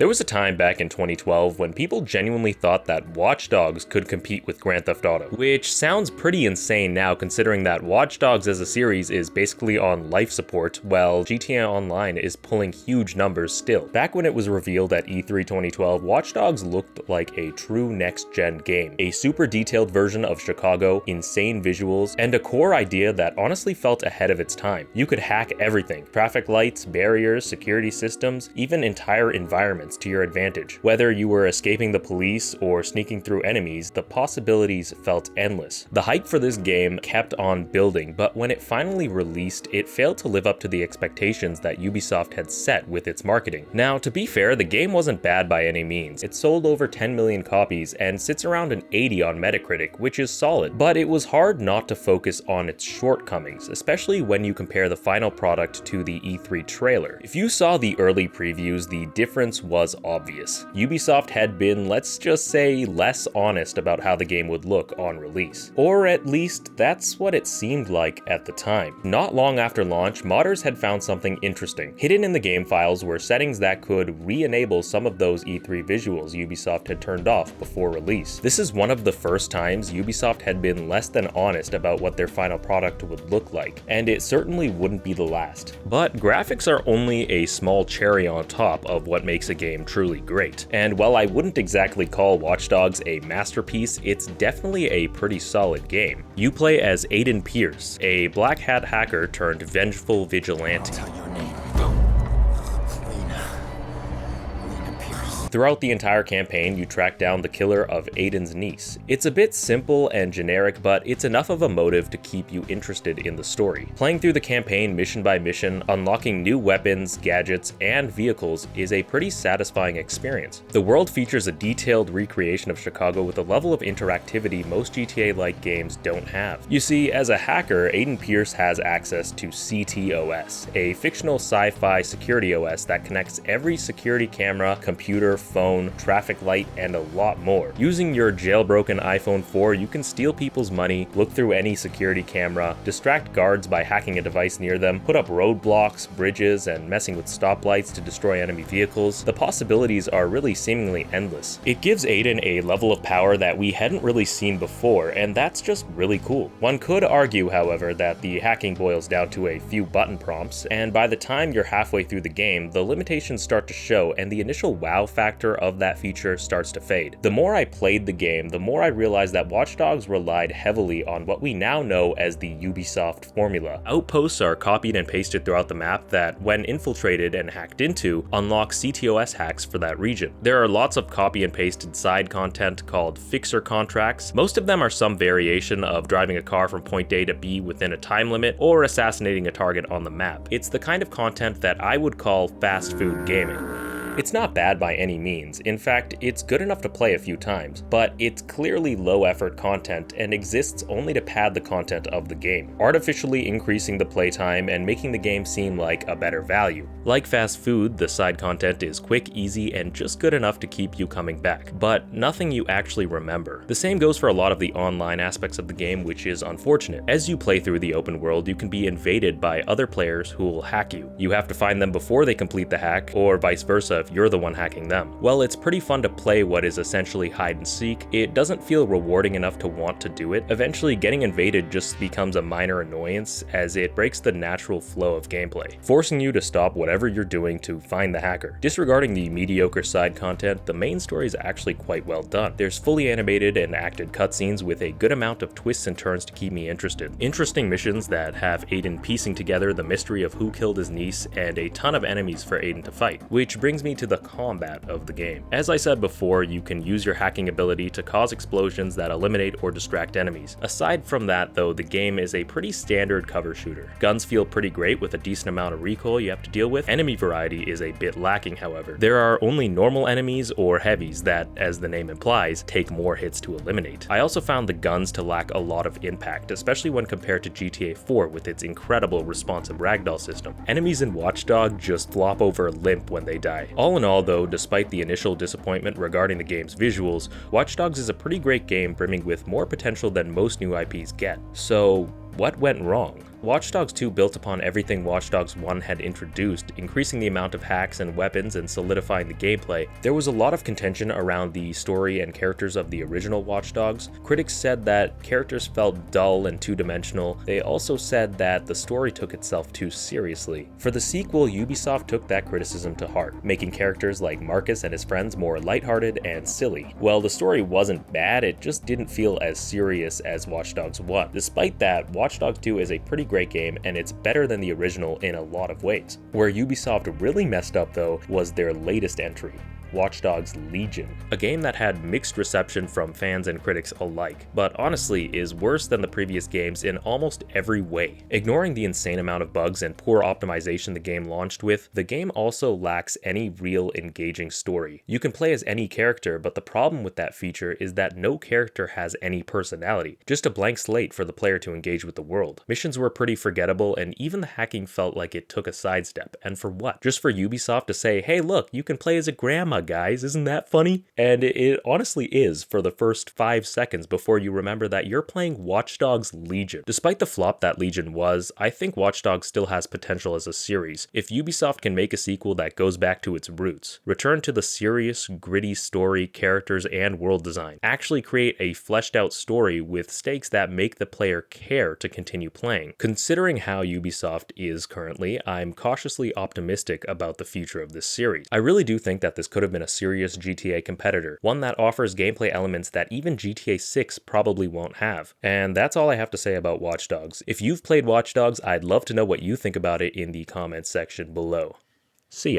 There was a time back in 2012 when people genuinely thought that Watch Dogs could compete with Grand Theft Auto, which sounds pretty insane now considering that Watch Dogs as a series is basically on life support, while GTA Online is pulling huge numbers still. Back when it was revealed at E3 2012, Watch Dogs looked like a true next-gen game. A super detailed version of Chicago, insane visuals, and a core idea that honestly felt ahead of its time. You could hack everything: traffic lights, barriers, security systems, even entire environments to your advantage. Whether you were escaping the police or sneaking through enemies, the possibilities felt endless. The hype for this game kept on building, but when it finally released, it failed to live up to the expectations that Ubisoft had set with its marketing. Now, to be fair, the game wasn't bad by any means. It sold over 10 million copies and sits around an 80 on Metacritic, which is solid, but it was hard not to focus on its shortcomings, especially when you compare the final product to the E3 trailer. If you saw the early previews, the difference was obvious. Ubisoft had been, let's just say, less honest about how the game would look on release. Or at least, that's what it seemed like at the time. Not long after launch, modders had found something interesting. Hidden in the game files were settings that could re-enable some of those E3 visuals Ubisoft had turned off before release. This is one of the first times Ubisoft had been less than honest about what their final product would look like, and it certainly wouldn't be the last. But graphics are only a small cherry on top of what makes a game truly great. And while I wouldn't exactly call Watch Dogs a masterpiece, it's definitely a pretty solid game. You play as Aiden Pierce, a black hat hacker turned vengeful vigilante. I'll tell your name. Throughout the entire campaign, you track down the killer of Aiden's niece. It's a bit simple and generic, but it's enough of a motive to keep you interested in the story. Playing through the campaign mission by mission, unlocking new weapons, gadgets, and vehicles is a pretty satisfying experience. The world features a detailed recreation of Chicago with a level of interactivity most GTA-like games don't have. You see, as a hacker, Aiden Pierce has access to CTOS, a fictional sci-fi security OS that connects every security camera, computer, phone, traffic light, and a lot more. Using your jailbroken iPhone 4, you can steal people's money, look through any security camera, distract guards by hacking a device near them, put up roadblocks, bridges, and messing with stoplights to destroy enemy vehicles. The possibilities are really seemingly endless. It gives Aiden a level of power that we hadn't really seen before, and that's just really cool. One could argue, however, that the hacking boils down to a few button prompts, and by the time you're halfway through the game, the limitations start to show and the initial wow factor of that feature starts to fade. The more I played the game, the more I realized that Watch Dogs relied heavily on what we now know as the Ubisoft formula. Outposts are copied and pasted throughout the map that, when infiltrated and hacked into, unlock CTOS hacks for that region. There are lots of copy and pasted side content called fixer contracts. Most of them are some variation of driving a car from point A to B within a time limit or assassinating a target on the map. It's the kind of content that I would call fast food gaming. It's not bad by any means. In fact, it's good enough to play a few times, but it's clearly low-effort content and exists only to pad the content of the game, artificially increasing the playtime and making the game seem like a better value. Like fast food, the side content is quick, easy, and just good enough to keep you coming back, but nothing you actually remember. The same goes for a lot of the online aspects of the game, which is unfortunate. As you play through the open world, you can be invaded by other players who will hack you. You have to find them before they complete the hack, or vice versa if you're the one hacking them. While it's pretty fun to play what is essentially hide and seek, it doesn't feel rewarding enough to want to do it. Eventually, getting invaded just becomes a minor annoyance as it breaks the natural flow of gameplay, forcing you to stop whatever you're doing to find the hacker. Disregarding the mediocre side content, the main story is actually quite well done. There's fully animated and acted cutscenes with a good amount of twists and turns to keep me interested. Interesting missions that have Aiden piecing together the mystery of who killed his niece, and a ton of enemies for Aiden to fight, which brings me to the combat of the game. As I said before, you can use your hacking ability to cause explosions that eliminate or distract enemies. Aside from that though, the game is a pretty standard cover shooter. Guns feel pretty great with a decent amount of recoil you have to deal with. Enemy variety is a bit lacking, however. There are only normal enemies or heavies that, as the name implies, take more hits to eliminate. I also found the guns to lack a lot of impact, especially when compared to GTA 4 with its incredible responsive ragdoll system. Enemies in Watch Dogs just flop over limp when they die. All in all though, despite the initial disappointment regarding the game's visuals, Watch Dogs is a pretty great game brimming with more potential than most new IPs get. So, what went wrong? Watch Dogs 2 built upon everything Watch Dogs 1 had introduced, increasing the amount of hacks and weapons and solidifying the gameplay. There was a lot of contention around the story and characters of the original Watch Dogs. Critics said that characters felt dull and two-dimensional. They also said that the story took itself too seriously. For the sequel, Ubisoft took that criticism to heart, making characters like Marcus and his friends more lighthearted and silly. Well, the story wasn't bad, it just didn't feel as serious as Watch Dogs 1. Despite that, Watch Dogs 2 is a pretty great game, and it's better than the original in a lot of ways. Where Ubisoft really messed up though was their latest entry, Watch Dogs Legion, a game that had mixed reception from fans and critics alike, but honestly is worse than the previous games in almost every way. Ignoring the insane amount of bugs and poor optimization the game launched with, the game also lacks any real engaging story. You can play as any character, but the problem with that feature is that no character has any personality, just a blank slate for the player to engage with the world. Missions were pretty forgettable, and even the hacking felt like it took a sidestep, and for what? Just for Ubisoft to say, hey look, you can play as a grandma, guys, isn't that funny? And it honestly is for the first 5 seconds before you remember that you're playing Watch Dogs Legion. Despite the flop that Legion was, I think Watch Dogs still has potential as a series. If Ubisoft can make a sequel that goes back to its roots, return to the serious, gritty story, characters, and world design, actually create a fleshed out story with stakes that make the player care to continue playing. Considering how Ubisoft is currently, I'm cautiously optimistic about the future of this series. I really do think that this could have been a serious GTA competitor, one that offers gameplay elements that even GTA 6 probably won't have. And that's all I have to say about Watch Dogs. If you've played Watch Dogs, I'd love to know what you think about it in the comments section below. See ya.